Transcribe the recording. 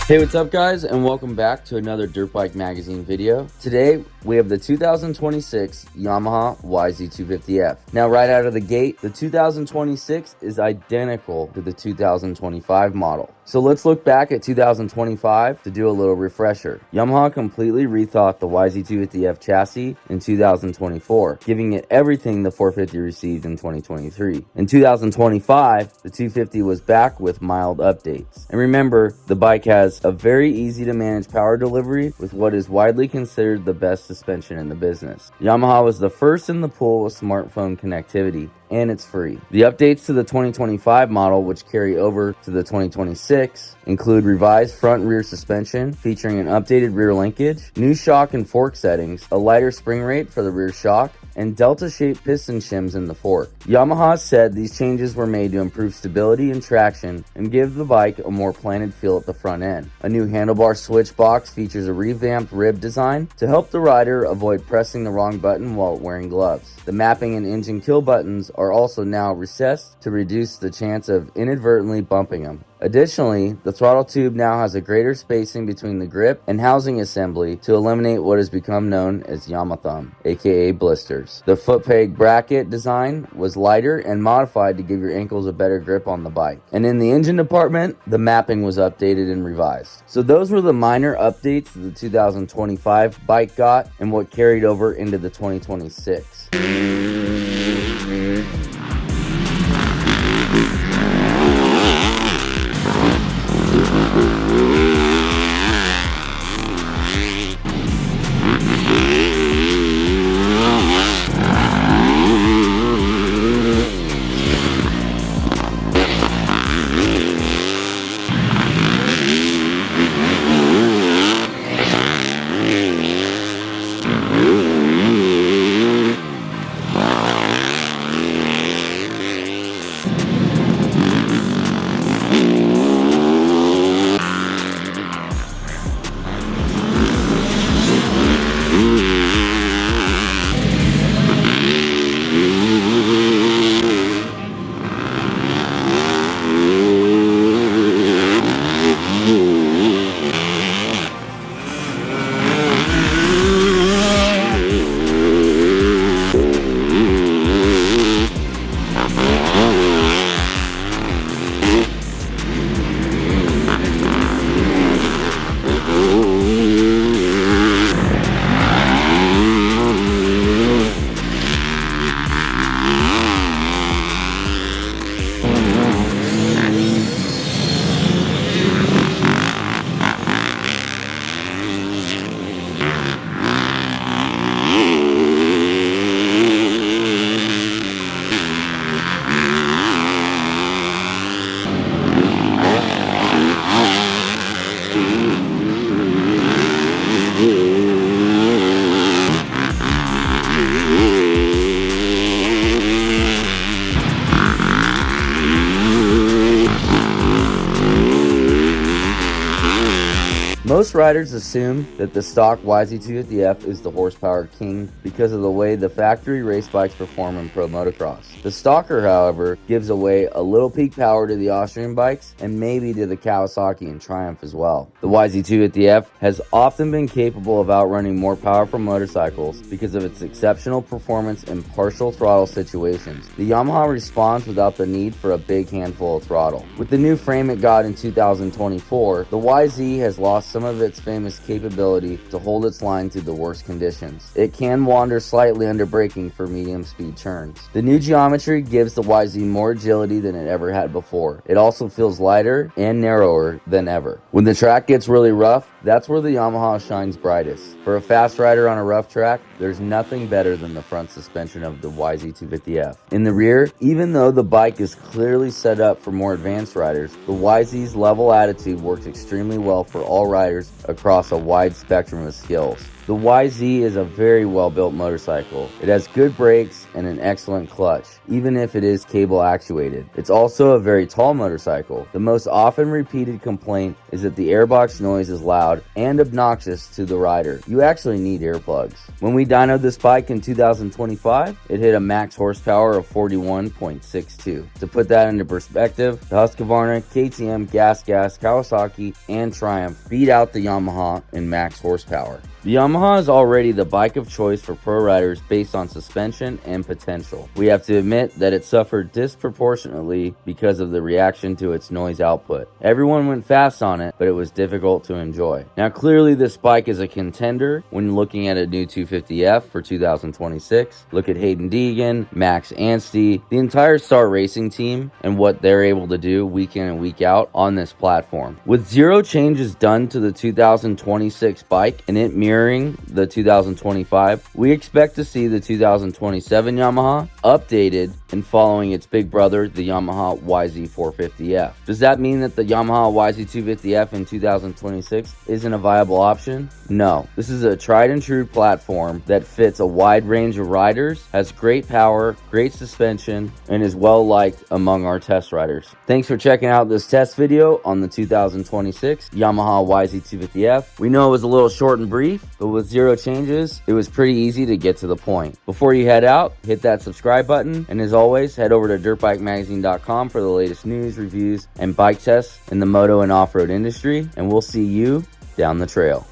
Hey, what's up guys, and welcome back to another Dirtbike magazine video. Today we have the 2026 Yamaha Yz250F. Now right out of the gate, the 2026 is identical to the 2025 model. So let's look back at 2025 to do a little refresher. Yamaha completely rethought the Yz250F chassis in 2024, giving it everything the 450 received in 2023. In 2025, the 250 was back with mild updates. And remember, the bike has a very easy to manage power delivery with what is widely considered the best suspension in the business. Yamaha was the first in the pool with smartphone connectivity, and it's free. The updates to the 2025 model, which carry over to the 2026, include revised front and rear suspension featuring an updated rear linkage, new shock and fork settings, a lighter spring rate for the rear shock, and delta-shaped piston shims in the fork. Yamaha said these changes were made to improve stability and traction and give the bike a more planted feel at the front end. A new handlebar switch box features a revamped rib design to help the rider avoid pressing the wrong button while wearing gloves. The mapping and engine kill buttons are also now recessed to reduce the chance of inadvertently bumping them. Additionally, the throttle tube now has a greater spacing between the grip and housing assembly to eliminate what has become known as Yama thumb, aka blisters. The foot peg bracket design was lighter and modified to give your ankles a better grip on the bike. And in the engine department, the mapping was updated and revised. So those were the minor updates the 2025 bike got and what carried over into the 2026. Most riders assume that the stock Yz250F is the horsepower king because of the way the factory race bikes perform in pro motocross. The Stalker, however, gives away a little peak power to the Austrian bikes and maybe to the Kawasaki and Triumph as well. The Yz250F has often been capable of outrunning more powerful motorcycles because of its exceptional performance in partial throttle situations. The Yamaha responds without the need for a big handful of throttle. With the new frame it got in 2024, the YZ has lost some of its famous capability to hold its line through the worst conditions. It can wander slightly under braking for medium speed turns. The new geometry gives the YZ more agility than it ever had before. It also feels lighter and narrower than ever. When the track gets really rough, that's where the Yamaha shines brightest. For a fast rider on a rough track, there's nothing better than the front suspension of the Yz250F. In the rear, even though the bike is clearly set up for more advanced riders, the YZ's level attitude works extremely well for all riders across a wide spectrum of skills. The YZ is a very well built motorcycle. It has good brakes and an excellent clutch, even if it is cable actuated. It's also a very tall motorcycle. The most often repeated complaint is that the airbox noise is loud and obnoxious to the rider. You actually need earplugs. When we dynoed this bike in 2025, it hit a max horsepower of 41.62. To put that into perspective, the Husqvarna, KTM, Gas, Kawasaki, and Triumph beat out the Yamaha in max horsepower. The Yamaha is already the bike of choice for pro riders based on suspension and potential. We have to admit that it suffered disproportionately because of the reaction to its noise output. Everyone went fast on it, but it was difficult to enjoy. Now clearly this bike is a contender when looking at a new 250F for 2026. Look at Hayden Deegan, Max Anstey, the entire Star Racing team, and what they're able to do week in and week out on this platform. With zero changes done to the 2026 bike and it mirroring the 2025, we expect to see the 2027 Yamaha updated and following its big brother, the Yamaha Yz250F. Does that mean that the Yamaha Yz250F in 2026 isn't a viable option? No. This is a tried and true platform that fits a wide range of riders, has great power, great suspension, and is well liked among our test riders. Thanks for checking out this test video on the 2026 Yamaha Yz250F. We know it was a little short and brief, but with zero changes, it was pretty easy to get to the point. Before you head out, hit that subscribe button, and as always, head over to dirtbikemagazine.com for the latest news, reviews, and bike tests in the moto and off-road industry, and we'll see you down the trail.